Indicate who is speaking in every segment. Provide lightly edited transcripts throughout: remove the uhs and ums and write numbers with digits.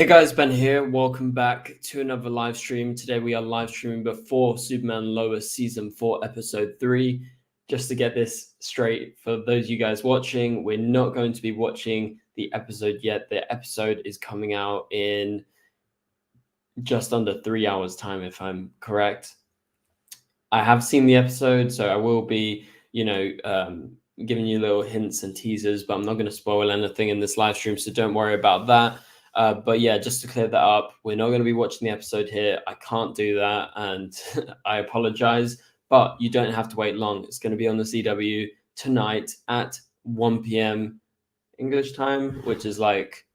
Speaker 1: Hey guys, Ben here. Welcome back to another live stream. Today we are live streaming before Superman Lois Season 4, Episode 3. Just to get this straight, for those of you guys watching, we're not going to be watching the episode yet. The episode is coming out in just under 3 hours time, if I'm correct. I have seen the episode, so I will be, giving you little hints and teasers, but I'm not going to spoil anything in this live stream, so don't worry about that. But yeah, just to clear that up, we're not going to be watching the episode here. I can't do that, and I apologize, but you don't have to wait long. It's going to be on the CW tonight at 1 p.m. English time, which is like,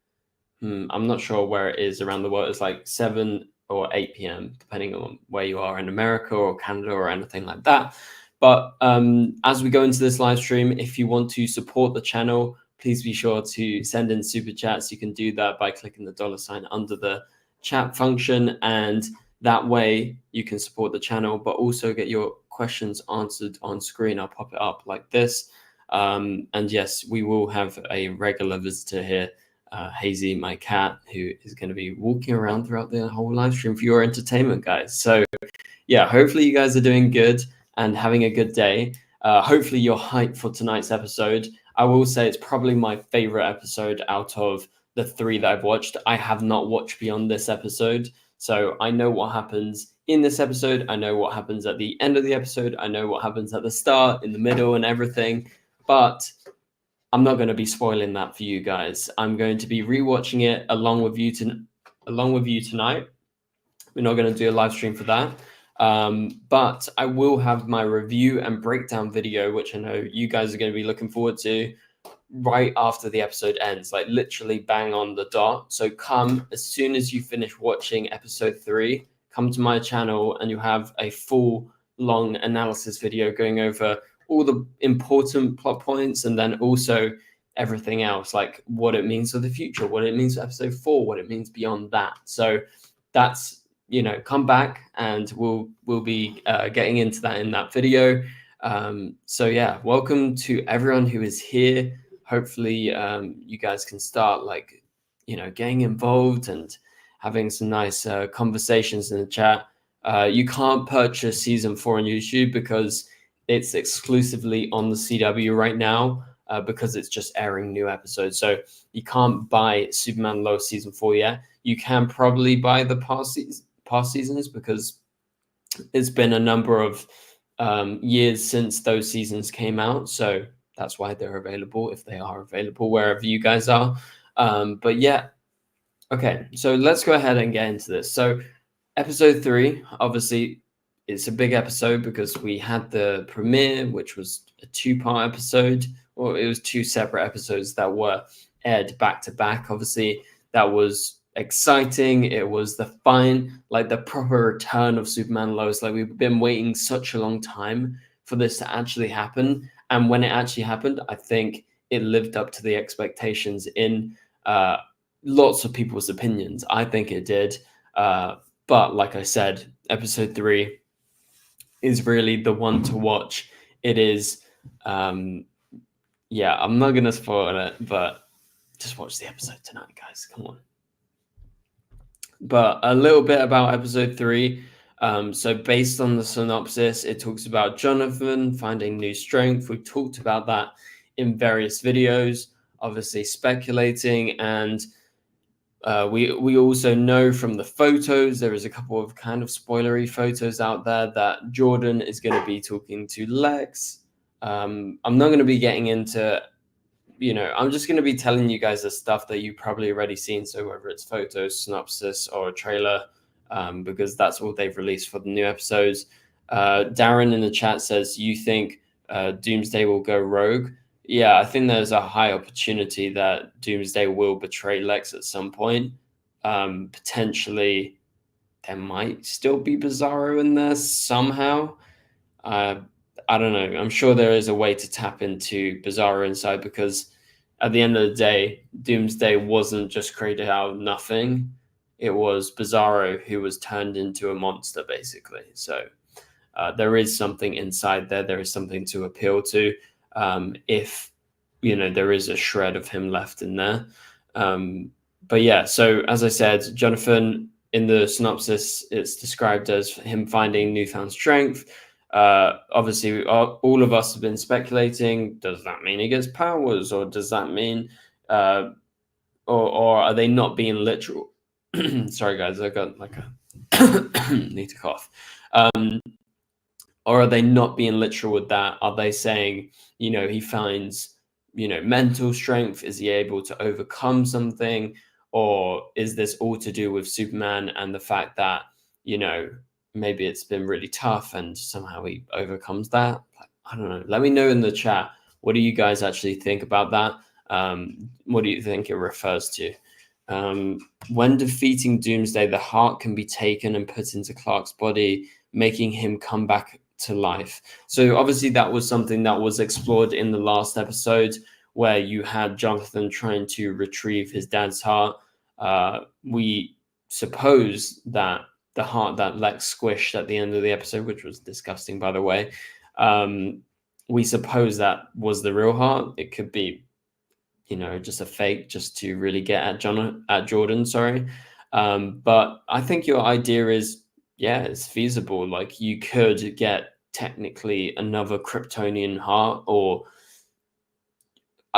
Speaker 1: I'm not sure where it is around the world. It's like 7 or 8 p.m., depending on where you are in America or Canada or anything like that. But as we go into this live stream, if you want to support the channel, please be sure to send in super chats. You can do that by clicking the $ under the chat function, and that way you can support the channel, but also get your questions answered on screen. I'll pop it up like this. And yes, we will have a regular visitor here, Hazy, my cat, who is going to be walking around throughout the whole live stream for your entertainment, guys. So yeah, hopefully you guys are doing good and having a good day. Hopefully you're hyped for tonight's episode. I will say it's probably my favorite episode out of the 3 that I've watched. I have not watched beyond this episode, so I know what happens in this episode. I know what happens at the end of the episode. I know what happens at the start, in the middle, and everything. But I'm not going to be spoiling that for you guys. I'm going to be rewatching it along with you tonight. We're not going to do a live stream for that. But I will have my review and breakdown video, which I know you guys are going to be looking forward to, right after the episode ends, like literally bang on the dot. So come as soon as you finish watching episode 3, come to my channel and you have a full long analysis video going over all the important plot points, and then also everything else, like what it means for the future, what it means for episode 4, what it means beyond that. So that's, come back and we'll be getting into that in that video. So yeah, welcome to everyone who is here. Hopefully you guys can start getting involved and having some nice conversations in the chat. You can't purchase season 4 on YouTube because it's exclusively on the CW right now, because it's just airing new episodes. So you can't buy Superman Lois season 4 yet. You can probably buy the past seasons because it's been a number of years since those seasons came out. So that's why they're available, if they are available wherever you guys are. But yeah, okay, so let's go ahead and get into this. So episode 3, obviously, it's a big episode because we had the premiere, which was a 2-part episode, or it was 2 separate episodes that were aired back to back. Obviously, that was exciting. It was the proper return of Superman Lois. Like, we've been waiting such a long time for this to actually happen. And when it actually happened, I think it lived up to the expectations in lots of people's opinions. I think it did. But like I said, episode 3 is really the one to watch. It is, I'm not going to spoil it, but just watch the episode tonight, guys. Come on. But a little bit about episode 3. So based on the synopsis, it talks about Jonathan finding new strength. We've talked about that in various videos, obviously speculating, and we also know from the photos, there is a couple of kind of spoilery photos out there, that Jordan is going to be talking to Lex. I'm not going to be getting into, I'm just going to be telling you guys the stuff that you've probably already seen. So whether it's photos, synopsis, or a trailer, because that's all they've released for the new episodes. Darren in the chat says, you think Doomsday will go rogue? Yeah, I think there's a high opportunity that Doomsday will betray Lex at some point. Potentially, there might still be Bizarro in there somehow. I don't know. I'm sure there is a way to tap into Bizarro inside, because at the end of the day, Doomsday wasn't just created out of nothing. It was Bizarro who was turned into a monster, basically. So there is something inside there. There is something to appeal to. If there is a shred of him left in there, but yeah, so as I said, Jonathan, in the synopsis, it's described as him finding newfound strength. Obviously, all of us have been speculating. Does that mean he gets powers, or does that mean, or are they not being literal? Sorry, guys, I got like a need to cough. Or are they not being literal with that? Are they saying, he finds, mental strength? Is he able to overcome something? Or is this all to do with Superman and the fact that, maybe it's been really tough and somehow he overcomes that? I don't know. Let me know in the chat. What do you guys actually think about that? What do you think it refers to? When defeating Doomsday, the heart can be taken and put into Clark's body, making him come back to life. So obviously that was something that was explored in the last episode, where you had Jonathan trying to retrieve his dad's heart. We suppose that the heart that Lex squished at the end of the episode, which was disgusting, by the way, we suppose that was the real heart. It could be, just a fake, just to really get at Jordan. Sorry, but I think your idea is, yeah, it's feasible. Like, you could get technically another Kryptonian heart, or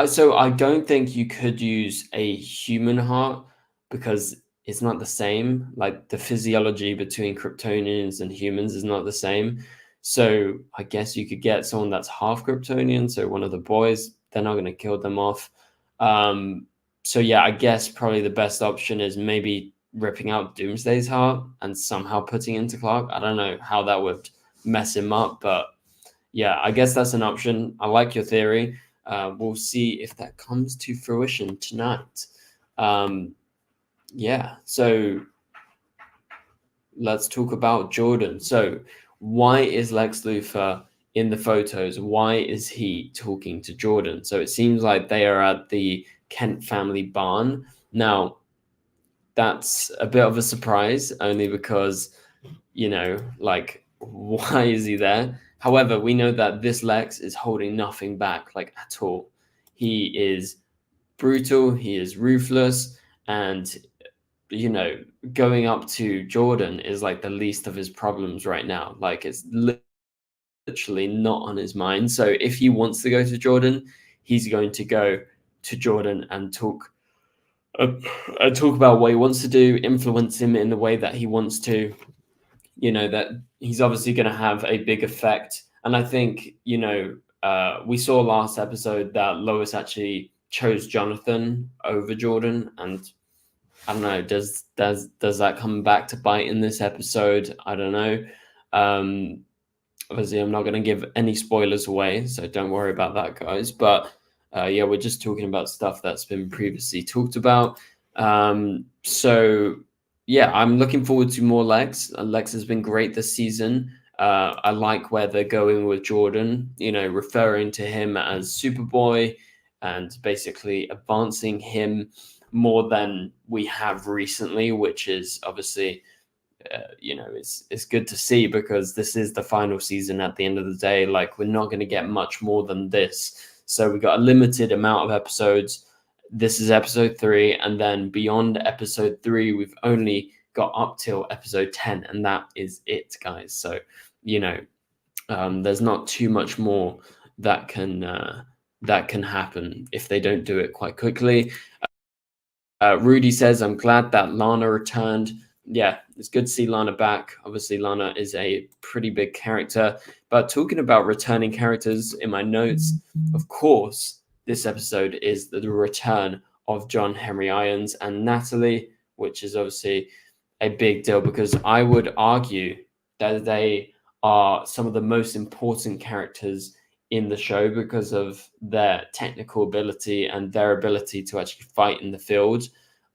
Speaker 1: so I don't think you could use a human heart, because it's not the same. Like, the physiology between Kryptonians and humans is not the same. So I guess you could get someone that's half Kryptonian, so one of the boys. They're not going to kill them off. So yeah, I guess probably the best option is maybe ripping out Doomsday's heart and somehow putting it into Clark. I don't know how that would mess him up, but yeah, I guess that's an option. I like your theory. We'll see if that comes to fruition tonight. Yeah, so let's talk about Jordan. So why is Lex Luthor in the photos? Why is he talking to Jordan? So it seems like they are at the Kent family barn. Now, that's a bit of a surprise, only because, like, why is he there? However, we know that this Lex is holding nothing back, like, at all. He is brutal, he is ruthless, and, going up to Jordan is like the least of his problems right now. Like, it's literally not on his mind. So if he wants to go to Jordan, he's going to go to Jordan and talk about what he wants to do, influence him in the way that he wants to. That he's obviously going to have a big effect. And I think, we saw last episode that Lois actually chose Jonathan over Jordan, and I don't know, does that come back to bite in this episode? I don't know. Obviously, I'm not going to give any spoilers away, so don't worry about that, guys. But yeah, we're just talking about stuff that's been previously talked about. So yeah, I'm looking forward to more Lex. Lex has been great this season. I like where they're going with Jordan, referring to him as Superboy and basically advancing him more than we have recently, which is obviously, it's good to see, because this is the final season at the end of the day. Like, we're not going to get much more than this. So we got a limited amount of episodes. This is episode 3, and then beyond episode 3, we've only got up till episode 10, and that is it, guys. So, there's not too much more that can happen if they don't do it quite quickly. Rudy says, I'm glad that Lana returned. Yeah, it's good to see Lana back. Obviously, Lana is a pretty big character. But talking about returning characters, in my notes, of course, this episode is the return of John Henry Irons and Natalie, which is obviously a big deal, because I would argue that they are some of the most important characters in the show because of their technical ability and their ability to actually fight in the field,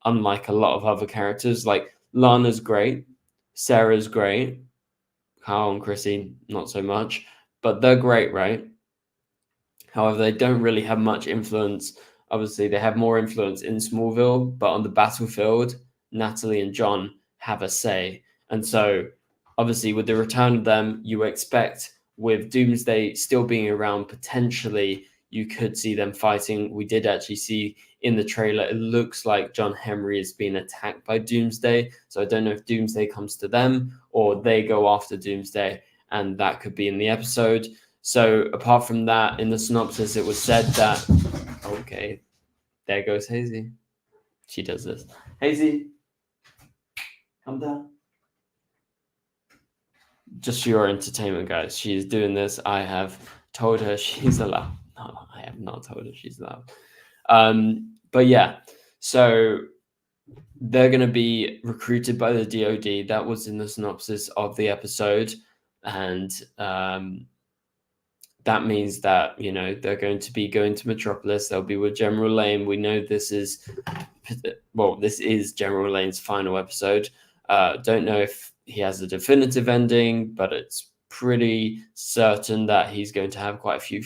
Speaker 1: unlike a lot of other characters. Like, Lana's great, Sarah's great, Carl and Chrissy not so much, but they're great, right? However, they don't really have much influence. Obviously, they have more influence in Smallville, but on the battlefield, Natalie and John have a say. And so, obviously, with the return of them, you expect, with Doomsday still being around, potentially, you could see them fighting. We did actually see in the trailer, it looks like John Henry is being attacked by Doomsday. So I don't know if Doomsday comes to them or they go after Doomsday, and that could be in the episode. So apart from that, in the synopsis, it was said that, okay, there goes Hazy. She does this. Hazy, come down. Just for your entertainment, guys, she's doing this. I have told her she's allowed. No, I have not told her she's allowed. But yeah, so they're going to be recruited by the DoD. That was in the synopsis of the episode. And that means that, you know, they're going to be going to Metropolis. They'll be with General Lane. We know this is General Lane's final episode. Don't know if he has a definitive ending, but it's pretty certain that he's going to have quite a few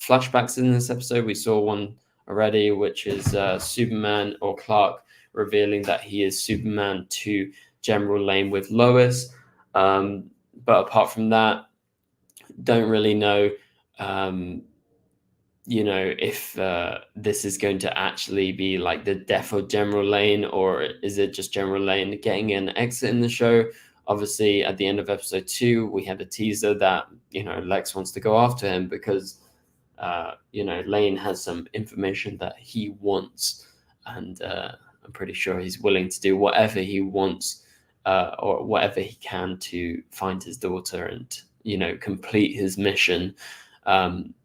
Speaker 1: flashbacks in this episode. We saw one already, which is Superman or Clark revealing that he is Superman to General Lane with Lois. But apart from that, don't really know, you know, if this is going to actually be like the death of General Lane, or is it just General Lane getting an exit in the show? Obviously, at the end of episode 2, we had a teaser that, you know, Lex wants to go after him because, you know, Lane has some information that he wants. And I'm pretty sure he's willing to do whatever he wants or whatever he can to find his daughter and, you know, complete his mission.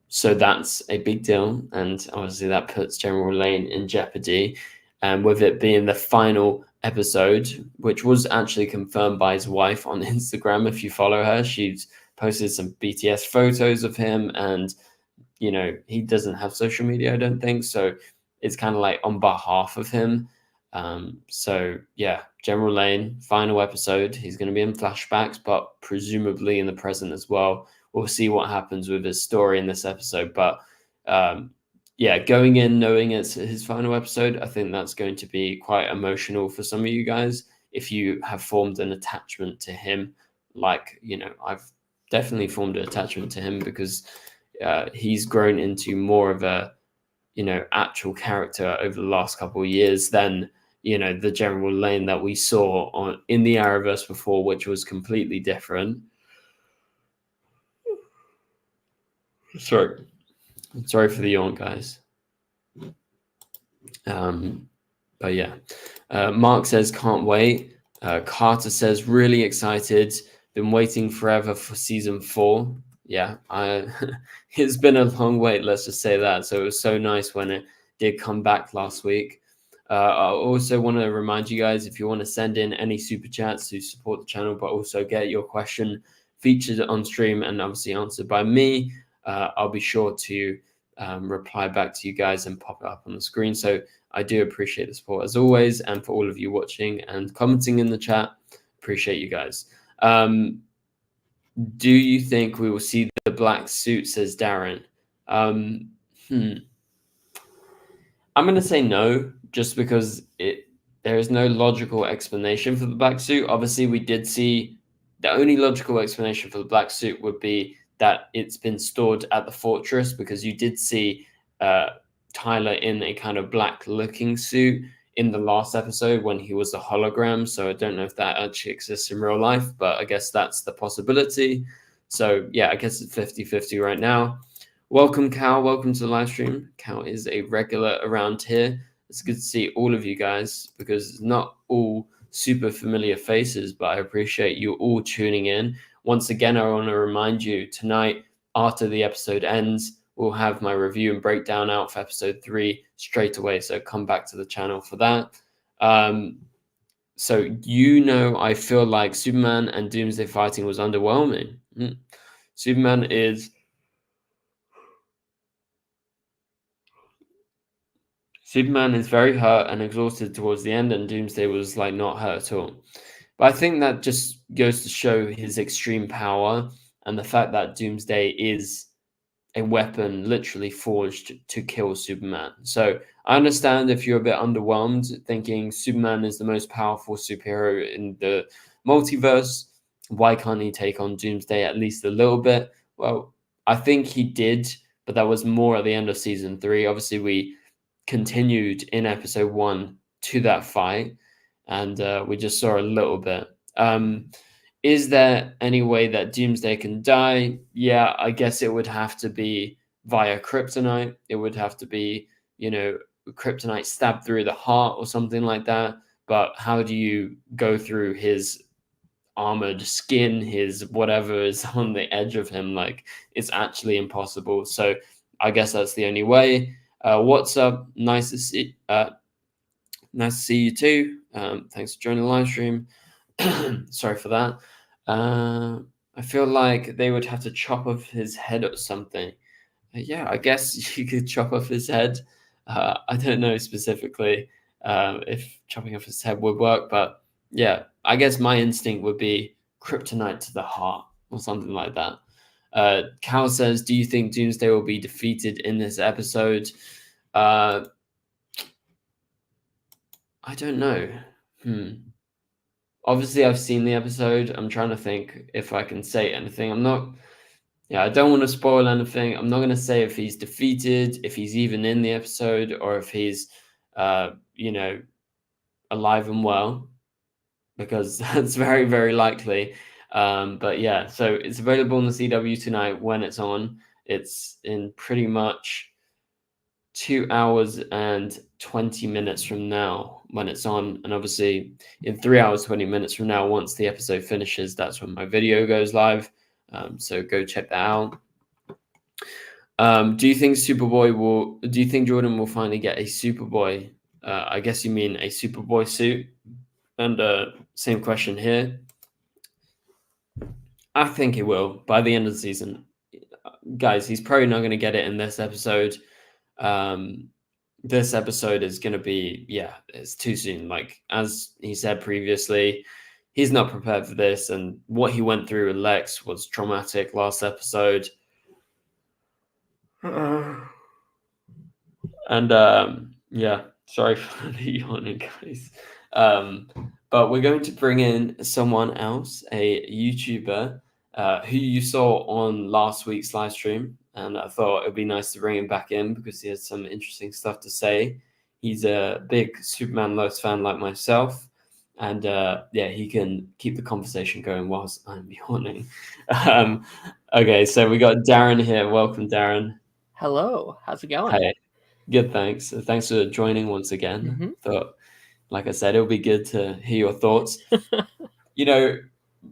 Speaker 1: So that's a big deal. And obviously that puts General Lane in jeopardy. And with it being the final episode, which was actually confirmed by his wife on Instagram. If you follow her, she's posted some BTS photos of him, and, you know, he doesn't have social media, I don't think. So it's kind of like on behalf of him. So yeah, General Lane, final episode. He's going to be in flashbacks, but presumably in the present as well. We'll see what happens with his story in this episode. But yeah, going in knowing it's his final episode, I think that's going to be quite emotional for some of you guys if you have formed an attachment to him. Like, you know, I've definitely formed an attachment to him because he's grown into more of a, you know, actual character over the last couple of years than, you know, the General Lane that we saw in the Arrowverse before, which was completely different. Sorry for the yawn, guys. But yeah, Mark says can't wait. Carter says really excited. Been waiting forever for season 4. Yeah, it's been a long wait. Let's just say that. So it was so nice when it did come back last week. I also want to remind you guys, if you want to send in any super chats to support the channel, but also get your question featured on stream and obviously answered by me, I'll be sure to reply back to you guys and pop it up on the screen. So I do appreciate the support as always, and for all of you watching and commenting in the chat, appreciate you guys. Do you think we will see the black suit, says Darren? I'm going to say no, just because there is no logical explanation for the black suit. Obviously, we did see the only logical explanation for the black suit would be that it's been stored at the fortress, because you did see Tyler in a kind of black looking suit in the last episode when he was a hologram. So I don't know if that actually exists in real life, but I guess that's the possibility. So yeah, I guess it's 50-50 right now. Welcome, Cal. Welcome to the live stream. Cal is a regular around here. It's good to see all of you guys, because it's not all super familiar faces, but I appreciate you all tuning in. Once again, I want to remind you, tonight, after the episode ends, we'll have my review and breakdown out for episode 3 straight away. So come back to the channel for that. So, you know, I feel like Superman and Doomsday fighting was underwhelming. Superman is very hurt and exhausted towards the end, and Doomsday was like not hurt at all. But I think that just goes to show his extreme power and the fact that Doomsday is a weapon literally forged to kill Superman. So I understand if you're a bit underwhelmed, thinking Superman is the most powerful superhero in the multiverse. Why can't he take on Doomsday at least a little bit? Well, I think he did but that was more at the end of season 3. Obviously, we continued in episode 1 to that fight, and we just saw a little bit. Is there any way that Doomsday can die? Yeah, I guess it would have to be via kryptonite. It would have to be, kryptonite stabbed through the heart or something like that. But how do you go through his armored skin, his whatever is on the edge of him? Like, it's actually impossible. So I guess that's the only way. What's up? Nice to see you too. Thanks for joining the live stream. Sorry for that. I feel like they would have to chop off his head or something. Yeah, I guess you could chop off his head. I don't know specifically if chopping off his head would work, but yeah, I guess my instinct would be kryptonite to the heart or something like that. Cal says, do you think Doomsday will be defeated in this episode? I don't know. Obviously, I've seen the episode. I'm trying to think if I can say anything. I don't want to spoil anything. I'm not going to say if he's defeated, if he's even in the episode, or if he's, alive and well, because that's very, very likely. But yeah, so it's available on the CW tonight when it's on. It's in pretty much 2 hours and 20 minutes from now when it's on, and obviously in 3 hours 20 minutes from now, once the episode finishes, that's when my video goes live. So go check that out. Do you think Jordan will finally get a Superboy? I guess you mean a Superboy suit. And same question here. I think it will by the end of the season. Guys, he's probably not going to get it in this episode. This episode is going to be, it's too soon. Like, as he said previously, he's not prepared for this. And what he went through with Lex was traumatic last episode. And sorry for the yawning, guys. But we're going to bring in someone else, a YouTuber who you saw on last week's live stream. And I thought it would be nice to bring him back in because he has some interesting stuff to say. He's a big Superman Lois fan like myself. And he can keep the conversation going whilst I'm yawning. Okay, so we got Darren here. Welcome, Darren.
Speaker 2: Hello, how's it going?
Speaker 1: Hey, good, thanks. Thanks for joining once again. Thought, like I said, it'll be good to hear your thoughts.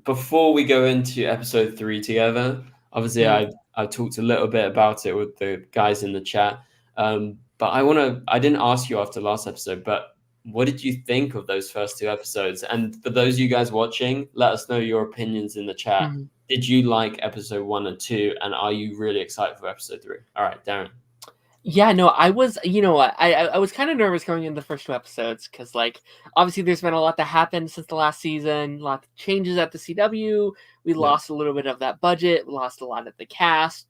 Speaker 1: Before we go into episode 3 together, obviously I talked a little bit about it with the guys in the chat. But I didn't ask you after last episode, but what did you think of those first 2 episodes? And for those of you guys watching, let us know your opinions in the chat. Did you like episode 1 and 2? And are you really excited for episode 3? All right, Darren.
Speaker 2: Yeah, no, I was, I was kind of nervous going into the first 2 episodes because, like, obviously there's been a lot that happened since the last season, a lot of changes at the CW. We lost a little bit of that budget, we lost a lot of the cast,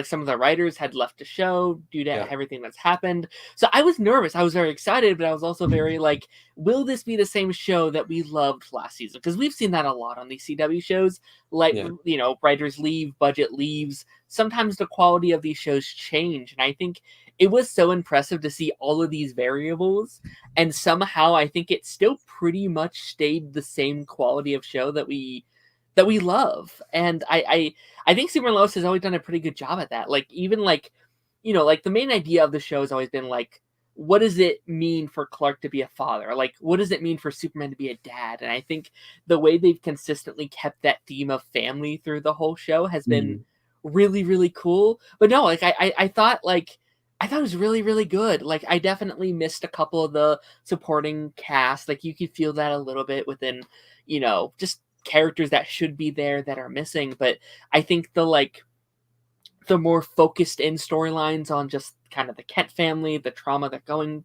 Speaker 2: some of the writers had left the show due to everything that's happened. So I was nervous. I was very excited, but I was also very like, will this be the same show that we loved last season? Because we've seen that a lot on these CW shows. Like, writers leave, budget leaves. Sometimes the quality of these shows change. And I think it was so impressive to see all of these variables. And somehow I think it still pretty much stayed the same quality of show that we love. And I think Superman Lois has always done a pretty good job at that. Like, even like, like the main idea of the show has always been like, what does it mean for Clark to be a father? Like, what does it mean for Superman to be a dad? And I think the way they've consistently kept that theme of family through the whole show has been really, really cool. But no, like I thought it was really, really good. Like, I definitely missed a couple of the supporting cast. Like, you could feel that a little bit within, just characters that should be there that are missing. But I think the more focused in storylines on just kind of the Kent family, the trauma they're going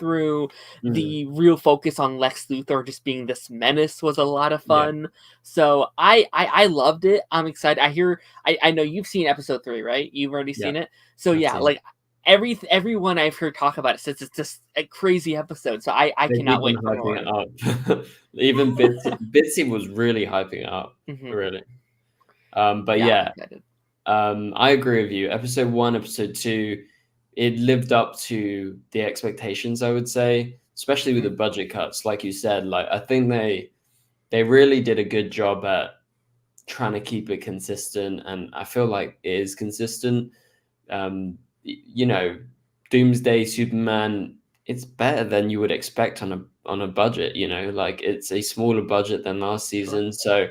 Speaker 2: through, the real focus on Lex Luthor just being this menace was a lot of fun. So I loved it. I'm excited. I know you've seen episode 3, right? You've already seen it. So like everyone I've heard talk about it says it's just a crazy episode. So I cannot wait for more.
Speaker 1: It up. Even Bitsy was really hyping it up. Really. But I agree with you. Episode 1, episode 2, it lived up to the expectations, I would say, especially with the budget cuts. Like you said, like I think they really did a good job at trying to keep it consistent, and I feel like it is consistent. You know, Doomsday Superman, it's better than you would expect on a budget. You know, like it's a smaller budget than last season, so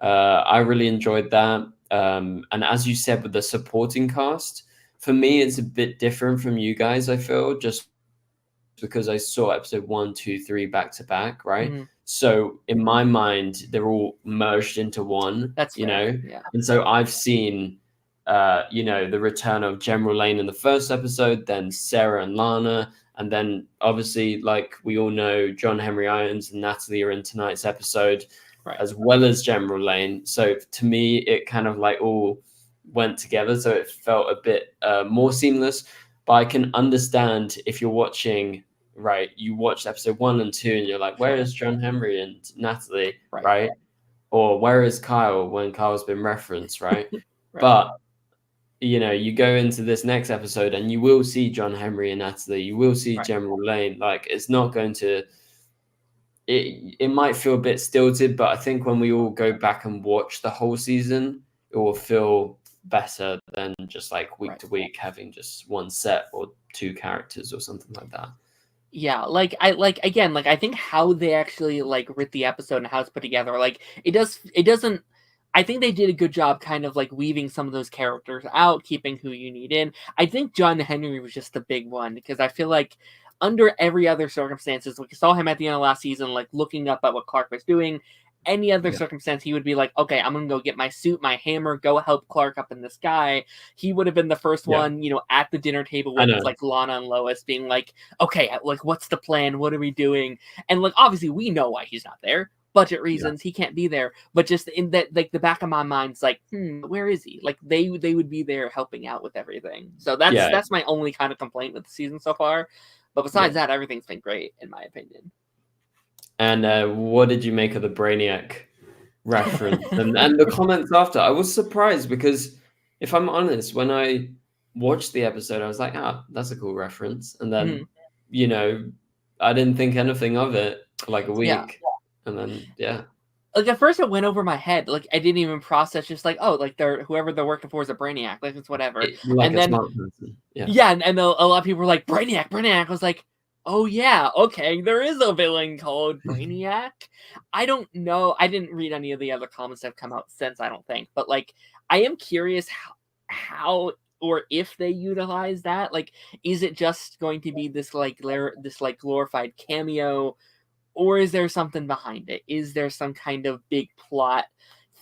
Speaker 1: I really enjoyed that. And as you said, with the supporting cast, for me, it's a bit different from you guys. I feel just because I saw episode 1, 2, 3 back to back, right?
Speaker 2: Mhm.
Speaker 1: So in my mind, they're all merged into one.
Speaker 2: That's
Speaker 1: you
Speaker 2: fair.
Speaker 1: know,
Speaker 2: Yeah.
Speaker 1: and so I've seen, you know, the return of General Lane in the first episode, then Sarah and Lana, and then obviously, like we all know, John Henry Irons and Natalie are in tonight's episode,
Speaker 2: Right.
Speaker 1: as well as General Lane. So to me, it kind of like all went together, so it felt a bit more seamless. But I can understand if you're watching, right, you watched episode 1 and 2 and you're like, where is John Henry and Natalie, right? Or where is Kyle when Kyle's been referenced, right? But you know, you go into this next episode and you will see John Henry and Natalie, you will see General Lane. Like it's not going to, it might feel a bit stilted, but I think when we all go back and watch the whole season, it will feel better than just like week to week having just one set or 2 characters or something like that.
Speaker 2: Yeah, like I think how they actually like writ the episode and how it's put together, like it doesn't. I think they did a good job kind of like weaving some of those characters out, keeping who you need in. I think John Henry was just the big one because I feel like under every other circumstances, like you saw him at the end of last season, like looking up at what Clark was doing. Any other circumstance, he would be like, okay, I'm gonna go get my suit, my hammer, go help Clark up in the sky. He would have been the first one, you know, at the dinner table with like Lana and Lois being like, okay, like what's the plan? What are we doing? And like obviously we know why he's not there. Budget reasons, he can't be there. But just in that, like the back of my mind's like, where is he? Like they would be there helping out with everything. So that's my only kind of complaint with the season so far. But besides that, everything's been great in my opinion.
Speaker 1: And what did you make of the Brainiac reference and the comments after? I was surprised because if I'm honest, when I watched the episode, I was like, that's a cool reference. And then, you know, I didn't think anything of it for like a week. And then,
Speaker 2: like at first it went over my head. Like I didn't even process. Just like, oh, like whoever they're working for is a Brainiac. Like it's whatever.
Speaker 1: Like
Speaker 2: and
Speaker 1: a
Speaker 2: then
Speaker 1: smart person.
Speaker 2: and a lot of people were like Brainiac. I was like, oh yeah, okay, there is a villain called Brainiac. I don't know. I didn't read any of the other comments that have come out since. I don't think, but like I am curious how or if they utilize that. Like, is it just going to be this like glorified cameo? Or is there something behind it? Is there some kind of big plot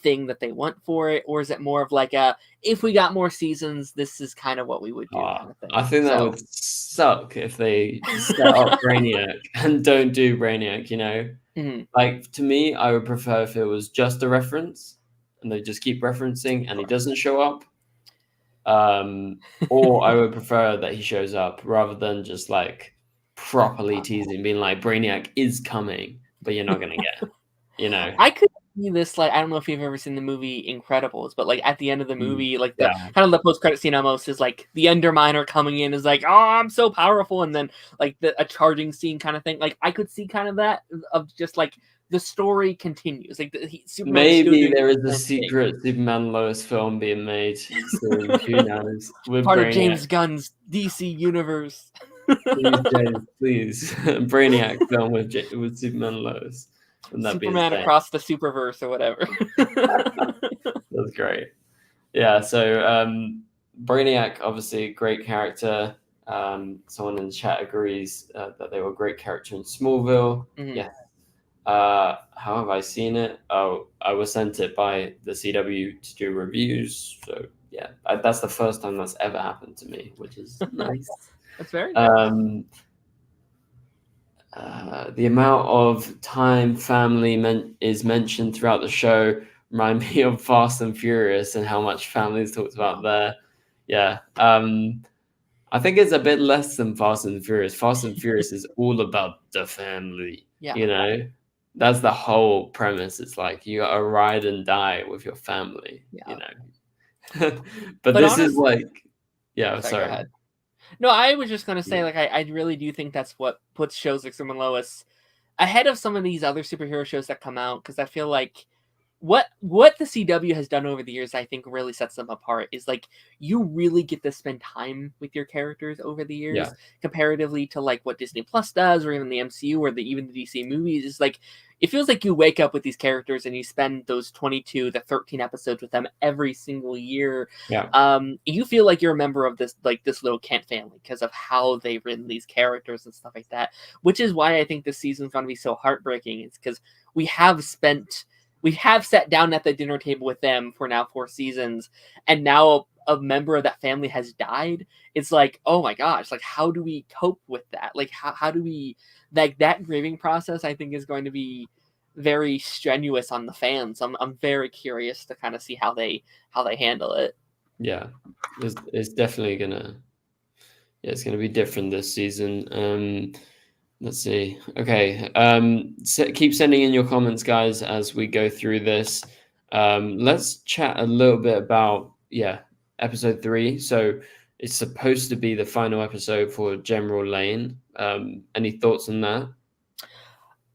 Speaker 2: thing that they want for it? Or is it more of like if we got more seasons, this is kind of what we would do kind of thing?
Speaker 1: I think that would suck if they set up Brainiac and don't do Brainiac, you know? Like, to me, I would prefer if it was just a reference and they just keep referencing and he doesn't show up. Or I would prefer that he shows up rather than just like properly teasing, being like Brainiac is coming, but you're not gonna get him, you know.
Speaker 2: I could see this like I don't know if you've ever seen the movie Incredibles, but like at the end of the movie, like the kind of the post-credit scene almost is like the Underminer coming in is like, oh, I'm so powerful, and then like a charging scene kind of thing. Like I could see kind of that of just like the story continues. Like
Speaker 1: maybe there is a secret Superman Lois film being made soon. Who knows? With
Speaker 2: part
Speaker 1: Brainiac.
Speaker 2: Of James Gunn's DC universe.
Speaker 1: Please, James, please. Brainiac film with Superman and Lois.
Speaker 2: Superman across the Superverse or whatever.
Speaker 1: That's great. Yeah, so Brainiac, obviously a great character. Someone in the chat agrees that they were a great character in Smallville. Yeah. How have I seen it? Oh, I was sent it by the CW to do reviews. So yeah, that's the first time that's ever happened to me, which is nice.
Speaker 2: That's very nice.
Speaker 1: The amount of time family is mentioned throughout the show remind me of Fast and Furious and how much family is talked about there. Yeah. I think it's a bit less than Fast and Furious. Fast and Furious is all about the family. Yeah. You know? That's the whole premise. It's like you gotta ride and die with your family. Yeah. You know? But this is
Speaker 2: honestly,
Speaker 1: like, yeah,
Speaker 2: sorry, go
Speaker 1: sorry.
Speaker 2: ahead. No, I was just gonna say,
Speaker 1: Yeah.
Speaker 2: like, I really do think that's what puts shows like Superman and Lois ahead of some of these other superhero shows that come out, because I feel like what the CW has done over the years, I think really sets them apart, is like you really get to spend time with your characters over the
Speaker 1: Yeah.
Speaker 2: years, comparatively to like what Disney Plus does, or even the MCU, or even the DC movies. It's like it feels like you wake up with these characters and you spend those 22 to 13 episodes with them every single year.
Speaker 1: Yeah.
Speaker 2: You feel like you're a member of this little Kent family because of how they've written these characters and stuff like that. Which is why I think this season's going to be so heartbreaking. It's because we have sat down at the dinner table with them for now 4 seasons, and now a member of that family has died. It's like, oh my gosh, like how do we cope with that? Like how do we, like, that grieving process, I think, is going to be very strenuous on the fans. I'm very curious to kind of see how they handle it.
Speaker 1: Yeah. It's definitely gonna, yeah, it's gonna be different this season. Let's see. Okay. Keep sending in your comments, guys, as we go through this. Let's chat a little bit about, yeah, episode 3. So it's supposed to be the final episode for General Lane. Any thoughts on that?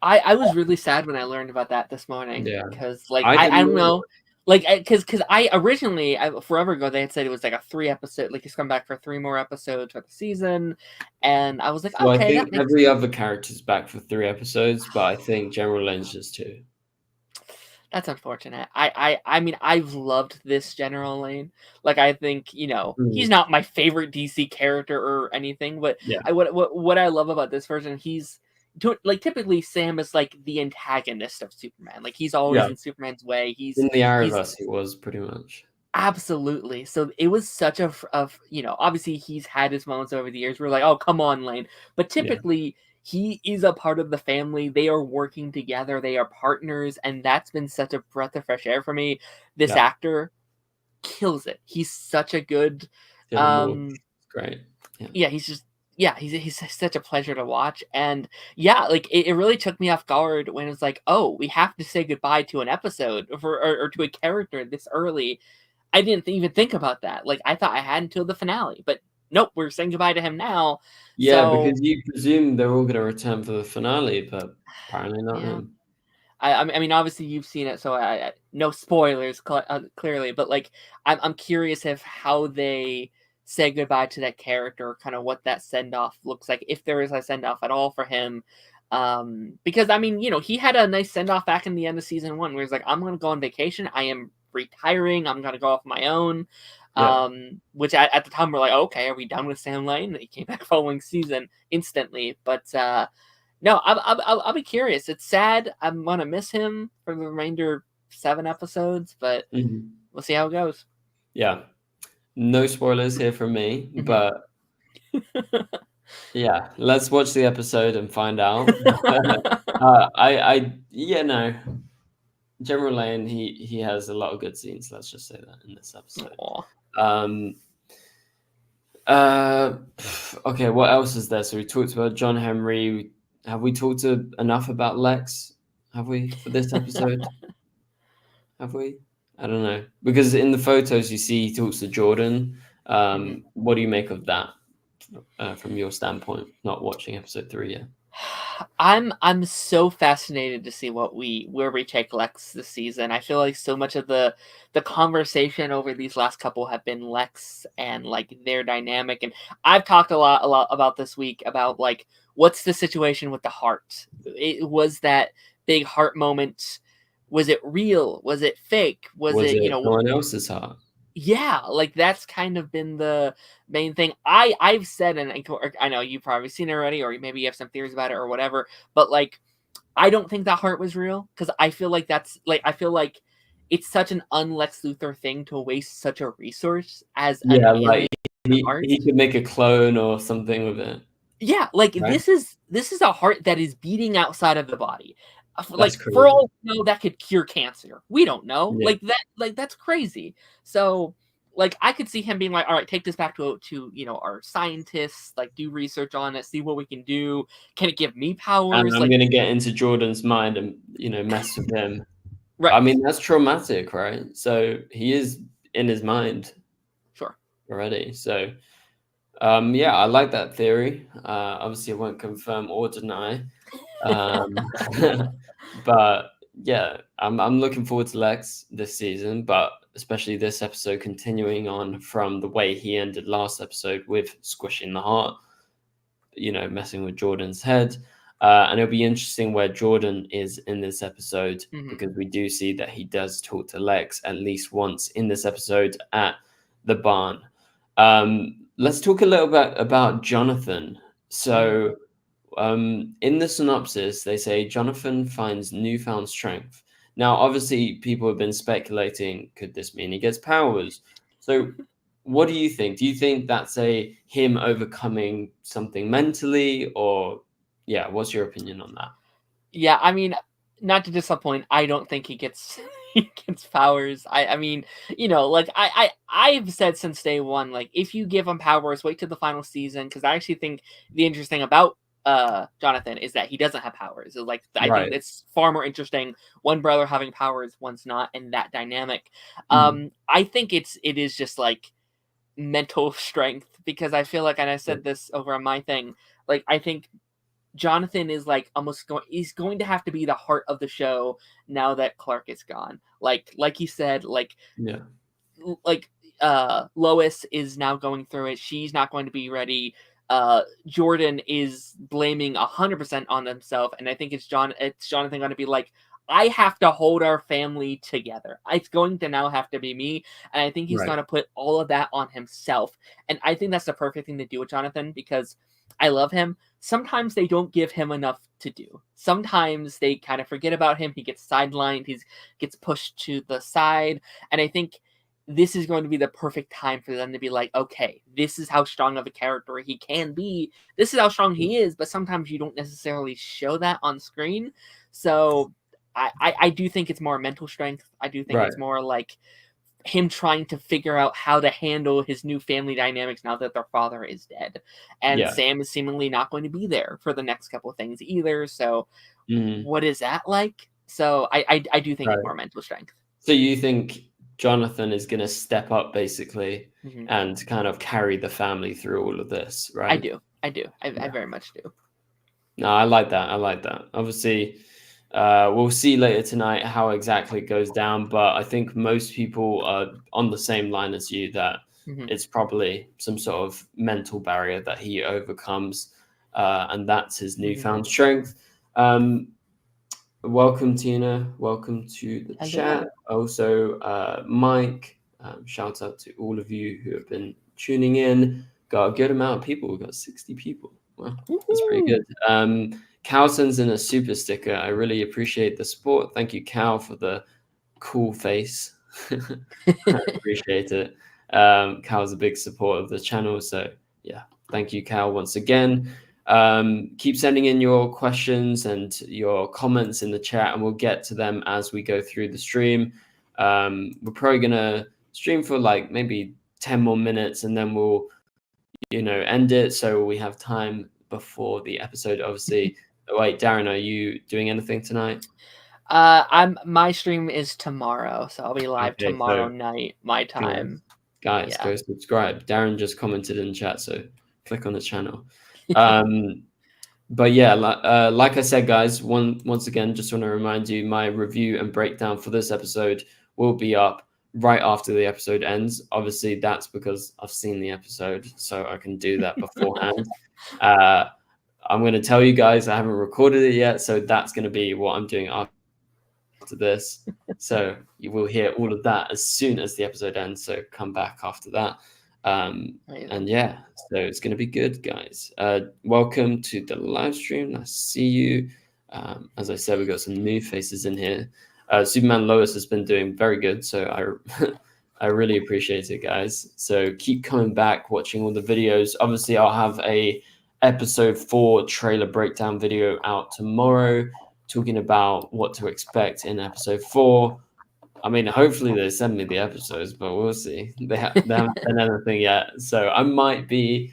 Speaker 2: I was really sad when I learned about that this morning,
Speaker 1: Yeah.
Speaker 2: because like
Speaker 1: I
Speaker 2: I
Speaker 1: didn't
Speaker 2: don't
Speaker 1: know.
Speaker 2: know, like because I originally, forever ago, they had said it was like a 3 episode, like he's come back for 3 more episodes for the season, and I was like,
Speaker 1: So I
Speaker 2: okay, that
Speaker 1: think
Speaker 2: makes
Speaker 1: every other character's back for 3 episodes, but I think General Lane's just 2.
Speaker 2: that's unfortunate. I mean, I've loved this General Lane. Like, I think, he's
Speaker 1: Mm,
Speaker 2: not my favorite DC character or anything, but
Speaker 1: yeah.
Speaker 2: what I love about this version, like, typically Sam is like the antagonist of Superman. Like, he's always
Speaker 1: Yeah.
Speaker 2: in Superman's way.
Speaker 1: In the
Speaker 2: He's
Speaker 1: Arrowverse, it was pretty much.
Speaker 2: absolutely. So it was such obviously he's had his moments over the years where like, oh, come on, Lane. But
Speaker 1: Yeah.
Speaker 2: typically he is a part of the family. They are working together. They are partners. And that's been such a breath of fresh air for me. This
Speaker 1: Yeah.
Speaker 2: actor kills it. He's such a good,
Speaker 1: Dylan Moore. Great. Yeah.
Speaker 2: yeah, he's such a pleasure to watch. And yeah, like it really took me off guard when it's like, oh, we have to say goodbye to an episode or to a character this early. I didn't even think about that. Like, I thought I had until the finale, but nope, we're saying goodbye to him now.
Speaker 1: Yeah,
Speaker 2: So
Speaker 1: because you presume they're all going to return for the finale, but apparently not
Speaker 2: yeah,
Speaker 1: him.
Speaker 2: I mean, obviously you've seen it, so no spoilers, clearly, but like, I'm curious if how they say goodbye to that character, kind of what that send off looks like, if there is a send off at all for him. Because I mean, he had a nice send off back in the end of season 1, where he's like, I'm gonna go on vacation. I am retiring. I'm gonna go off my own.
Speaker 1: Yeah.
Speaker 2: Which at the time we're like, okay, are we done with Sam Lane? He came back following season instantly, but no, I'll be curious. It's sad. I'm gonna miss him for the remainder 7 episodes, but
Speaker 1: Mhm.
Speaker 2: we'll see how it goes.
Speaker 1: Yeah. No spoilers here from me,
Speaker 2: Mhm.
Speaker 1: but yeah, let's watch the episode and find out. Yeah, no. General Lane, he has a lot of good scenes. Let's just say that in this episode.
Speaker 2: Aw.
Speaker 1: Um. Okay. What else is there? So we talked about John Henry. Have we talked enough about Lex? Have we for this episode? Have we? I don't know, because in the photos you see he talks to Jordan.
Speaker 2: Mhm.
Speaker 1: What do you make of that from your standpoint? Not watching episode 3 yet.
Speaker 2: I'm so fascinated to see where we take Lex this season. I feel like so much of the conversation over these last couple have been Lex and like their dynamic, and I've talked a lot about this week about like what's the situation with the heart. It was that big heart moment. Was it real? Was it fake? Was
Speaker 1: Was
Speaker 2: it,
Speaker 1: it someone else's heart?
Speaker 2: yeah, like that's kind of been the main thing. I've said, and I know you've probably seen it already, or maybe you have some theories about it or whatever. But like, I don't think that heart was real, because I feel like I feel like it's such an un-Lex Luthor thing to waste such a resource as an
Speaker 1: Yeah,
Speaker 2: alien
Speaker 1: like
Speaker 2: heart.
Speaker 1: he could make a clone or something with it,
Speaker 2: Yeah, like
Speaker 1: right?
Speaker 2: this is a heart that is beating outside of the body.
Speaker 1: That's
Speaker 2: Like, for
Speaker 1: crazy.
Speaker 2: all we know, that could cure cancer. We don't know.
Speaker 1: Yeah.
Speaker 2: Like that's crazy. So like I could see him being like, all right, take this back to our scientists, like do research on it, see what we can do. Can it give me
Speaker 1: And
Speaker 2: powers?
Speaker 1: I'm
Speaker 2: Like,
Speaker 1: gonna get into Jordan's mind and mess with him. I
Speaker 2: right.
Speaker 1: mean, that's traumatic, right? So he is in his mind
Speaker 2: Sure.
Speaker 1: already. So, yeah, I like that theory. Obviously, I won't confirm or deny. But yeah, I'm looking forward to Lex this season, but especially this episode continuing on from the way he ended last episode with squishing the heart, messing with Jordan's head. And it'll be interesting where Jordan is in this episode because we do see that he does talk to Lex at least once in this episode at the barn. Let's talk a little bit about Jonathan. So, in the synopsis, they say Jonathan finds newfound strength. Now, obviously, people have been speculating, could this mean he gets powers? So, what do you think? Do you think that's him overcoming something mentally, or yeah, what's your opinion on that?
Speaker 2: Yeah, I mean, not to disappoint, I don't think he gets he gets powers. I mean, like I've said since day one, like if you give him powers, wait till the final season, because I actually think the interesting about Jonathan is that he doesn't have powers. So, like I think
Speaker 1: Right.
Speaker 2: it's far more interesting one brother having powers, one's not, and that dynamic.
Speaker 1: Mhm.
Speaker 2: I think it is just like mental strength, because I feel like, and I said this over on my thing, like I think Jonathan is like he's going to have to be the heart of the show now that Clark is gone. Like he said,
Speaker 1: Yeah.
Speaker 2: like Lois is now going through it. She's not going to be ready. Jordan is blaming 100% on himself, and I think it's Jonathan going to be like, I have to hold our family together. It's going to now have to be me, and I think he's
Speaker 1: Right.
Speaker 2: going to put all of that on himself. And I think that's the perfect thing to do with Jonathan, because I love him. Sometimes they don't give him enough to do. Sometimes they kind of forget about him. He gets sidelined. He gets pushed to the side, and I think this is going to be the perfect time for them to be like, okay, this is how strong of a character he can be. This is how strong he is, but sometimes you don't necessarily show that on screen. So I do think it's more mental strength. I do think
Speaker 1: Right.
Speaker 2: it's more like him trying to figure out how to handle his new family dynamics now that their father is dead. And
Speaker 1: Yeah.
Speaker 2: Sam is seemingly not going to be there for the next couple of things either. So what is that like? So I do think it's more mental strength.
Speaker 1: So you think Jonathan is going to step up basically and kind of carry the family through all of this, right?
Speaker 2: I do. I very much do.
Speaker 1: No, I like that. I like that. Obviously, we'll see later tonight how exactly it goes down, but I think most people are on the same line as you that it's probably some sort of mental barrier that he overcomes, and that's his newfound strength. Welcome, Tina. Welcome to the chat. Also, Mike, shout out to all of you who have been tuning in. Got a good amount of people. We've got 60 people. Wow, that's pretty good. Cal sends in a super sticker. I really appreciate the support. Thank you, Cal, for the cool face. I appreciate it. Cal's a big supporter of the channel. So, yeah, thank you, Cal, once again. Keep sending in your questions and your comments in the chat, and we'll get to them as we go through the stream. We're probably going to stream for like maybe 10 more minutes, and then we'll end it so we have time before the episode, obviously. Wait, Darren, are you doing anything tonight?
Speaker 2: My stream is tomorrow, so I'll be live tomorrow night, my time.
Speaker 1: Guys, go subscribe. Darren just commented in chat, so click on the channel. But yeah, like I said, guys, once again, just want to remind you, my review and breakdown for this episode will be up right after the episode ends. Obviously, that's because I've seen the episode, so I can do that beforehand. I'm going to tell you guys I haven't recorded it yet, so that's going to be what I'm doing after this. So you will hear all of that as soon as the episode ends, so come back after that. And yeah, so it's going to be good, guys. Welcome to the live stream. Nice to see you. As I said, we've got some new faces in here. Superman Lois has been doing very good, so I really appreciate it, guys. So keep coming back, watching all the videos. Obviously, I'll have a episode 4 trailer breakdown video out tomorrow, talking about what to expect in episode 4. I mean, hopefully they send me the episodes, but we'll see. They haven't done anything yet. So I might be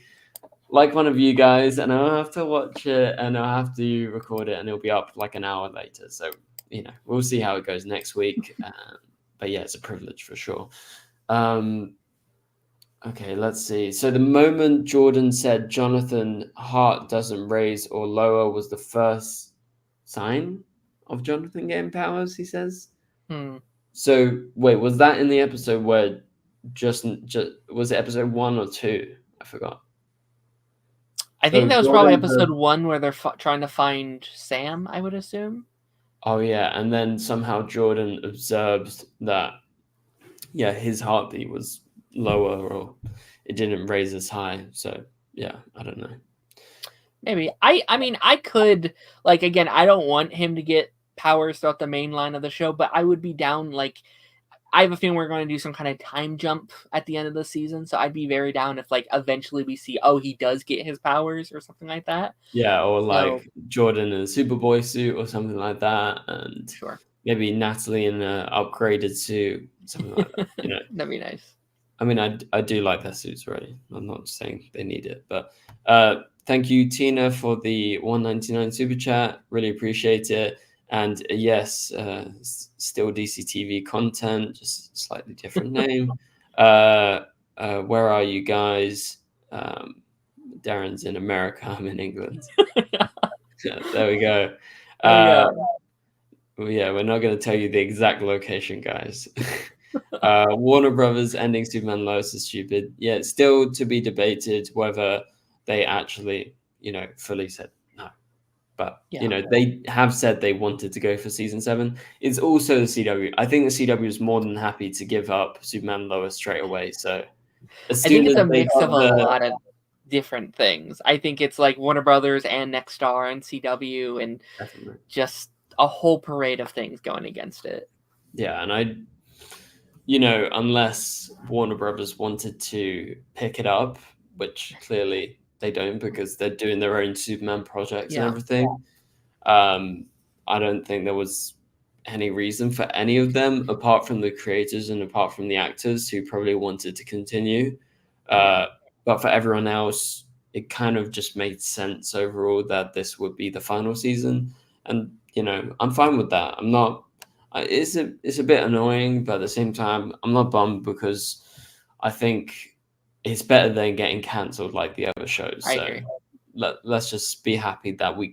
Speaker 1: like one of you guys, and I'll have to watch it, and I'll have to record it, and it'll be up like an hour later. So, we'll see how it goes next week. But yeah, it's a privilege for sure. Okay, let's see. So the moment Jordan said Jonathan heart doesn't raise or lower was the first sign of Jonathan getting powers, he says. So wait, was that in the episode where just was it episode 1 or 2? I forgot.
Speaker 2: I think that was probably episode 1 where they're trying to find Sam, I would assume.
Speaker 1: Oh yeah, and then somehow Jordan observed that his heartbeat was lower or it didn't raise as high. So yeah, I don't know.
Speaker 2: Maybe. I mean, I could, like, again, I don't want him to get powers throughout the main line of the show, but I would be down, like, I have a feeling we're going to do some kind of time jump at the end of the season, so I'd be very down if, like, eventually we see, oh, he does get his powers or something like that.
Speaker 1: Yeah, or like Jordan in a Superboy suit or something like that, and maybe Natalie in an upgraded suit, something like that. You know,
Speaker 2: that'd be nice.
Speaker 1: I mean, I do like their suits already. I'm not saying they need it, but thank you, Tina, for the $1.99 super chat. Really appreciate it. And yes, still DCTV content, just slightly different name. Where are you guys? Darren's in America. I'm in England. There we go. Yeah, we're not going to tell you the exact location, guys. Warner Brothers ending Superman Lois is stupid. Yeah, it's still to be debated whether they actually, fully said no. But, they have said they wanted to go for season 7. It's also the CW. I think the CW is more than happy to give up Superman Lois straight away. So
Speaker 2: I think it's a mix of a lot of different things. I think it's like Warner Brothers and Nexstar and CW and just a whole parade of things going against it.
Speaker 1: Yeah, and unless Warner Brothers wanted to pick it up, which clearly they don't because they're doing their own Superman projects and everything. I don't think there was any reason for any of them apart from the creators and apart from the actors who probably wanted to continue. But for everyone else, it kind of just made sense overall that this would be the final season. And, I'm fine with that. I'm not... It's a bit annoying, but at the same time, I'm not bummed because I think it's better than getting cancelled like the other shows.
Speaker 2: I agree.
Speaker 1: Let's just be happy that we're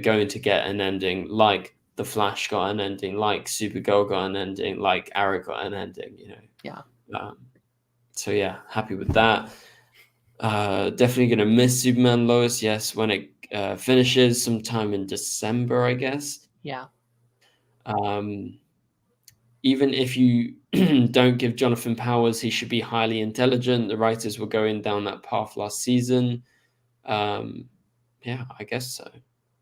Speaker 1: going to get an ending like The Flash got an ending, like Supergirl got an ending, like Arrow got an ending,
Speaker 2: Yeah.
Speaker 1: So yeah, happy with that. Definitely going to miss Superman Lois, yes, when it finishes sometime in December, I guess.
Speaker 2: Yeah.
Speaker 1: Even if you don't give Jonathan powers, he should be highly intelligent. The writers were going down that path last season. Yeah, I guess so.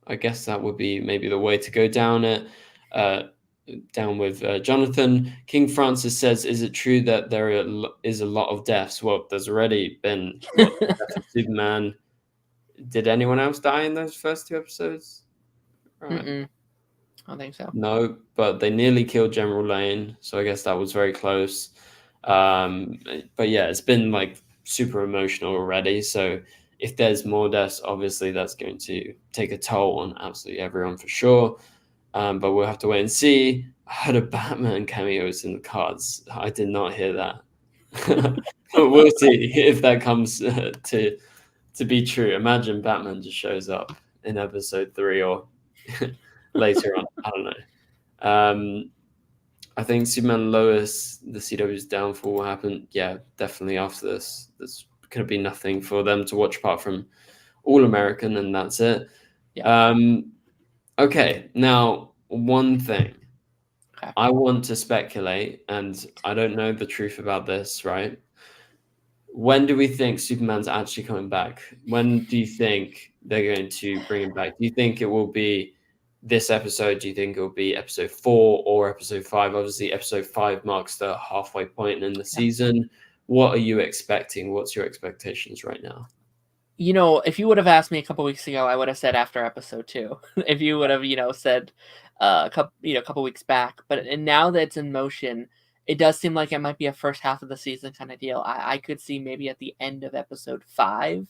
Speaker 1: I guess that would be maybe the way to go down it. Down with Jonathan. King Francis says, is it true that there is a lot of deaths? Well, there's already been the death of Superman. Did anyone else die in those first 2 episodes?
Speaker 2: Right. I don't think so.
Speaker 1: No, but they nearly killed General Lane, so I guess that was very close. But yeah, it's been like super emotional already. So if there's more deaths, obviously that's going to take a toll on absolutely everyone for sure. But we'll have to wait and see. I heard a Batman cameos in the cards. I did not hear that. But we'll see if that comes to be true. Imagine Batman just shows up in episode 3 or later on. I don't know. I think Superman Lois, the CW's downfall will happen. Yeah, definitely after this. There's going to be nothing for them to watch apart from All American, and that's it.
Speaker 2: Yeah.
Speaker 1: Okay, now one thing. Okay. I want to speculate, and I don't know the truth about this, right? When do we think Superman's actually coming back? When do you think they're going to bring him back? Do you think it will be this episode? Do you think it will be episode 4 or episode 5? Obviously, episode 5 marks the halfway point in the season. What are you expecting? What's your expectations right now?
Speaker 2: If you would have asked me a couple weeks ago, I would have said after episode 2. If you would have, said a couple weeks back. But now that it's in motion, it does seem like it might be a first half of the season kind of deal. I could see maybe at the end of episode 5,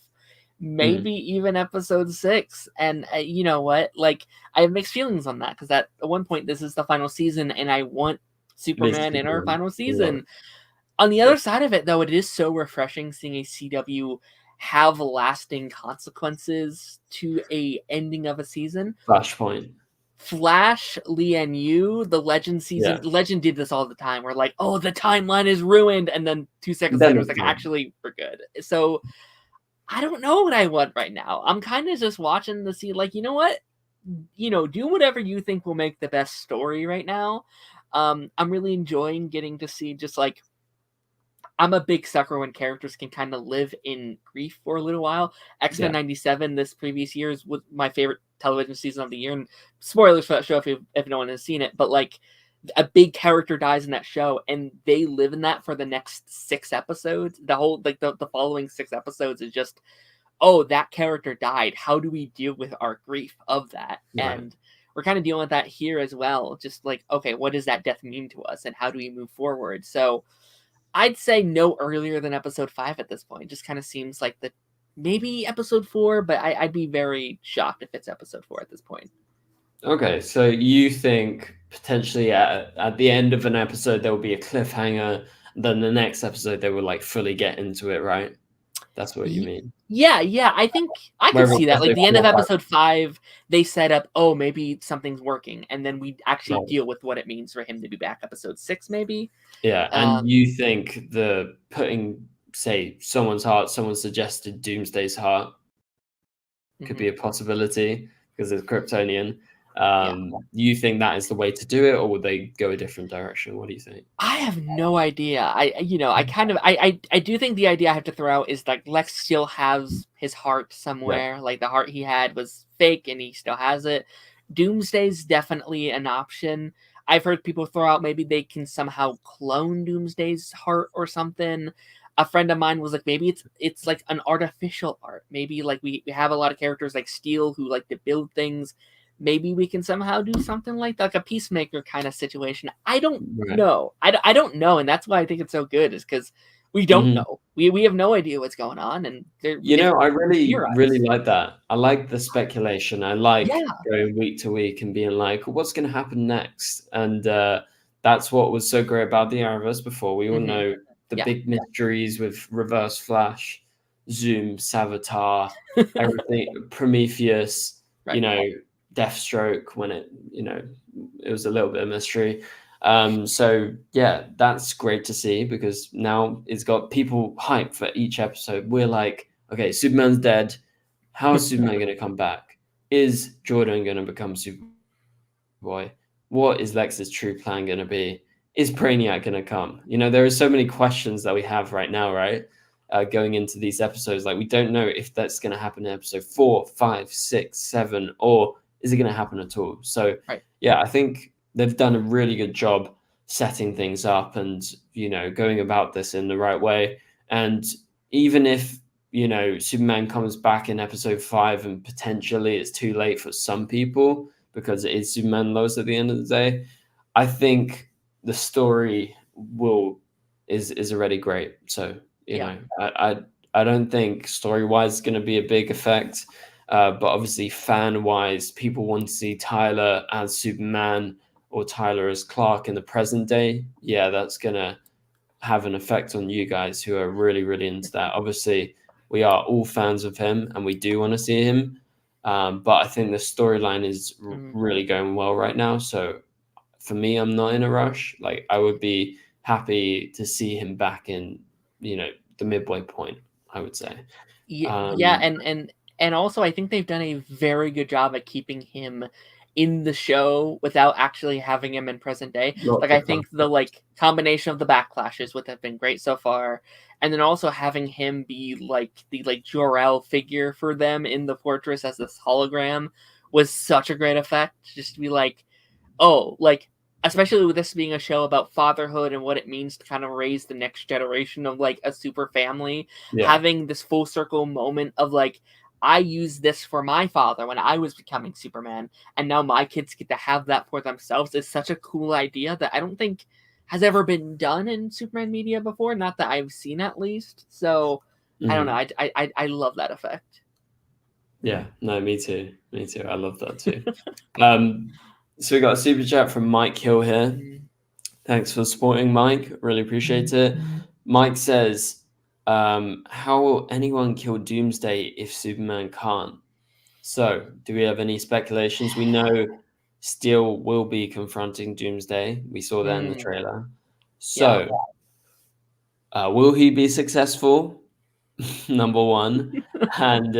Speaker 2: maybe even episode 6. And you know what? Like, I have mixed feelings on that because at one point this is the final season, and I want Superman in our final season. On the other side of it, though, it is so refreshing seeing a CW have lasting consequences to a ending of a season.
Speaker 1: Flashpoint.
Speaker 2: Flash, Lian the Legend season.
Speaker 1: Yeah.
Speaker 2: Legend did this all the time. We're like, oh, the timeline is ruined, and then 2 seconds later, it's like, actually, we're good. So I don't know what I want right now. I'm kind of just watching to see, like, you know what? Do whatever you think will make the best story right now. I'm really enjoying getting to see just like, I'm a big sucker when characters can kind of live in grief for a little while. X-Men 97 this previous year was my favorite television season of the year. And spoilers for that show if no one has seen it, but like a big character dies in that show and they live in that for the next 6 episodes. The whole, like the following 6 episodes is just, oh, that character died. How do we deal with our grief of that?
Speaker 1: Right.
Speaker 2: And we're kind of dealing with that here as well. Just like, okay, what does that death mean to us and how do we move forward? So I'd say no earlier than episode 5 at this point. Just kind of seems like maybe episode 4, but I'd be very shocked if it's episode 4 at this point.
Speaker 1: Okay, so you think potentially at the end of an episode there will be a cliffhanger, then the next episode they will like fully get into it, right? That's what you mean.
Speaker 2: Yeah, I think I could see that. Like the end of episode 5, they set up, oh, maybe something's working, and then we actually deal with what it means for him to be back episode 6, maybe.
Speaker 1: Yeah, and you think the putting, say, someone suggested Doomsday's heart could be a possibility because it's Kryptonian. You think that is the way to do it, or would they go a different direction? What do you think?
Speaker 2: I have no idea. I do think the idea I have to throw out is like Lex still has his heart somewhere. Yeah. Like the heart he had was fake and he still has it. Doomsday's definitely an option. I've heard people throw out maybe they can somehow clone Doomsday's heart or something. A friend of mine was like, maybe it's like an artificial art. Maybe like we have a lot of characters like Steel who like to build things. Maybe we can somehow do something like a Peacemaker kind of situation. I don't know. I don't know, and that's why I think it's so good, is because we don't know. We have no idea what's going on, and
Speaker 1: I really like that. I like the speculation. I like going week to week and being like, what's going to happen next? And that's what was so great about the Arrowverse before. We all know the big mysteries with Reverse Flash, Zoom, Savitar, everything, Prometheus, Deathstroke when it was a little bit of mystery. So yeah, that's great to see because now it's got people hyped for each episode. We're like, okay, Superman's dead. How is Superman going to come back? Is Jordan going to become Superboy? What is Lex's true plan going to be? Is Brainiac going to come? There are so many questions that we have right now, right? Going into these episodes, like we don't know if that's going to happen in episode 4, 5, 6, 7, or is it going to happen at all? So yeah, I think they've done a really good job setting things up and, going about this in the right way. And even if, Superman comes back in episode 5 and potentially it's too late for some people because it is Superman Lois at the end of the day, I think the story is already great. So, I don't think story-wise is going to be a big effect. But obviously, fan-wise, people want to see Tyler as Superman or Tyler as Clark in the present day. Yeah, that's going to have an effect on you guys who are really, really into that. Obviously, we are all fans of him and we do want to see him. But I think the storyline is really going well right now. So for me, I'm not in a rush. Like, I would be happy to see him back in, the midway point, I would say.
Speaker 2: And also, I think they've done a very good job at keeping him in the show without actually having him in present day. I think the combination of the backlashes would have been great so far, and then also having him be the Jor-El figure for them in the fortress as this hologram was such a great effect. Just to be like, oh, especially with this being a show about fatherhood and what it means to kind of raise the next generation of a super family, having this full circle moment of I used this for my father when I was becoming Superman, and now my kids get to have that for themselves is such a cool idea that I don't think has ever been done in Superman media before, not that I've seen at least. So, I don't know, I love that effect.
Speaker 1: Yeah, no, me too. I love that too. So we got a super chat from Mike Hill here. Thanks for supporting, Mike. Really appreciate it. Mike says, how will anyone kill Doomsday if Superman can't? So, do we have any speculations? We know Steel will be confronting Doomsday. We saw that in the trailer. So, will he be successful? Number one. And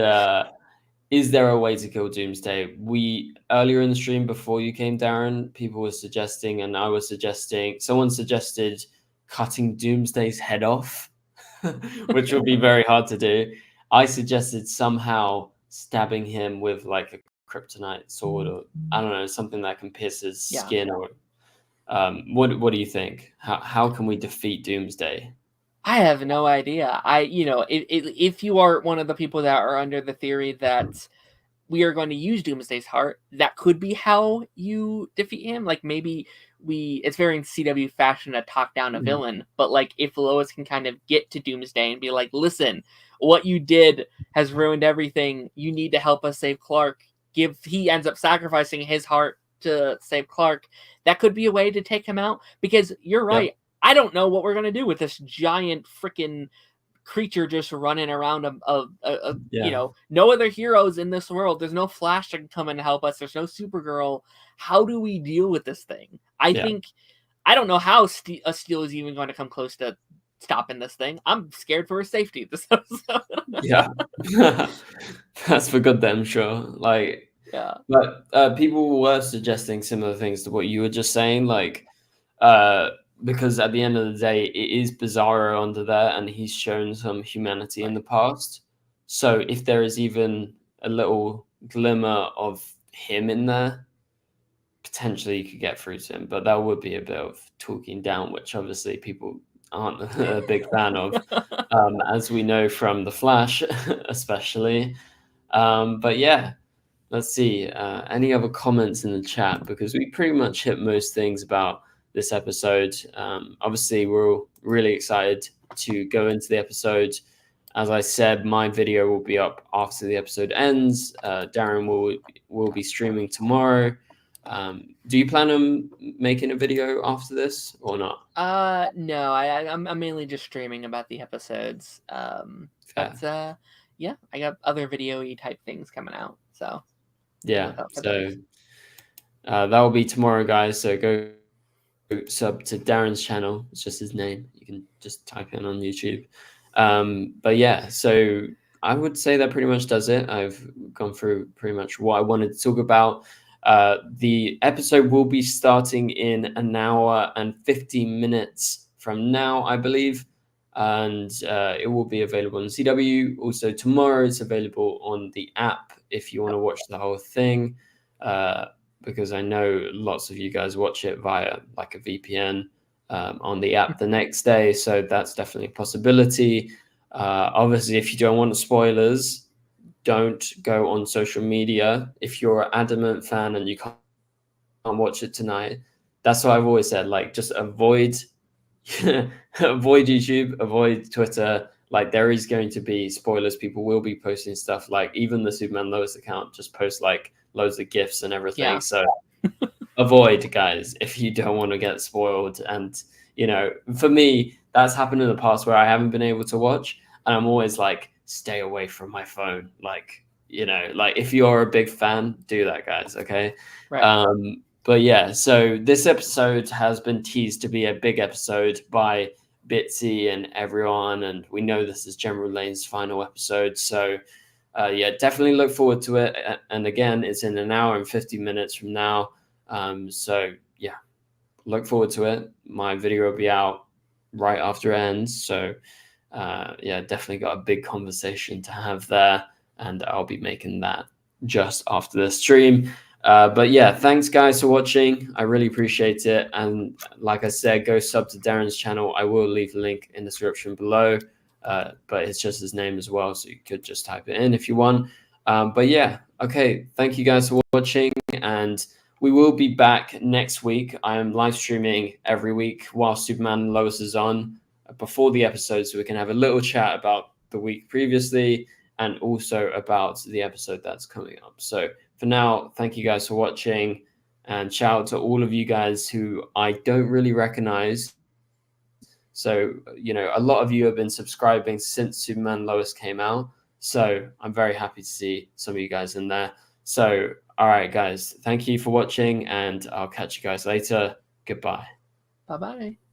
Speaker 1: is there a way to kill Doomsday? We earlier in the stream before you came, Darren, people were suggesting, and I was suggesting, someone suggested cutting Doomsday's head off, which would be very hard to do. I suggested somehow stabbing him with like a kryptonite sword, or I don't know, something that can pierce his skin. Or what do you think? How can we defeat Doomsday?
Speaker 2: I have no idea. If you are one of the people that are under the theory that we are going to use Doomsday's heart, that could be how you defeat him. Like maybe it's very in CW fashion to talk down a villain, but like if Lois can kind of get to Doomsday and be like, listen, what you did has ruined everything. You need to help us save Clark. He ends up sacrificing his heart to save Clark. That could be a way to take him out, because you're right. Yep. I don't know what we're going to do with this giant freaking creature just running around you know, no other heroes in this world. There's no Flash to come and help us. There's no Supergirl. How do we deal with this thing? I don't know how Steel is even going to come close to stopping this thing. I'm scared for his safety this episode.
Speaker 1: Yeah. That's for good then, sure. Like, yeah, but people were suggesting similar things to what you were just saying, like because at the end of the day, it is Bizarro under there, and he's shown some humanity in the past. So if there is even a little glimmer of him in there, potentially you could get through to him. But that would be a bit of talking down, which obviously people aren't a big fan of, as we know from The Flash, especially. But yeah, let's see. Any other comments in the chat? Because we pretty much hit most things about this episode. Obviously, we're all really excited to go into the episode. As I said, my video will be up after the episode ends. Darren will be streaming tomorrow. Do you plan on making a video after this or not?
Speaker 2: No, I'm mainly just streaming about the episodes. But yeah, I got other video-y type things coming out. So
Speaker 1: yeah, so that will be tomorrow, guys. So go sub to Darren's channel. It's just his name. You can just type in on YouTube. But yeah, so I would say that pretty much does it. I've gone through pretty much what I wanted to talk about. The episode will be starting in an hour and 15 minutes from now, I believe. And it will be available on CW. Also, tomorrow it's available on the app if you want to watch the whole thing. Because I know lots of you guys watch it via like a VPN on the app the next day. So that's definitely a possibility. Obviously, if you don't want spoilers, don't go on social media. If you're an adamant fan and you can't watch it tonight, that's what I've always said. Like, just avoid avoid YouTube, avoid Twitter. Like, there is going to be spoilers. People will be posting stuff. Like, even the Superman Lois account just posts like loads of GIFs and everything. Yeah. So avoid, guys, if you don't want to get spoiled. And, you know, for me, that's happened in the past where I haven't been able to watch. And I'm always like, stay away from my phone. Like, you know, like if you're a big fan, do that, guys. Okay. Right. But yeah, so this episode has been teased to be a big episode by Bitsy and everyone. And we know this is General Lane's final episode. So yeah, definitely look forward to it. And again, it's in an hour and 50 minutes from now. So yeah, look forward to it. My video will be out right after it ends. So yeah, definitely got a big conversation to have there. And I'll be making that just after the stream. But yeah, thanks guys for watching. I really appreciate it. And like I said, go sub to Darren's channel. I will leave a link in the description below. But it's just his name as well, so you could just type it in if you want. But yeah, okay, thank you guys for watching, and we will be back next week. I am live streaming every week while Superman and Lois is on before the episode, so we can have a little chat about the week previously and also about the episode that's coming up. So for now, thank you guys for watching, and shout out to all of you guys who I don't really recognize. So, you know, a lot of you have been subscribing since Superman Lois came out. So I'm very happy to see some of you guys in there. So, all right, guys, thank you for watching, and I'll catch you guys later. Goodbye.
Speaker 2: Bye-bye.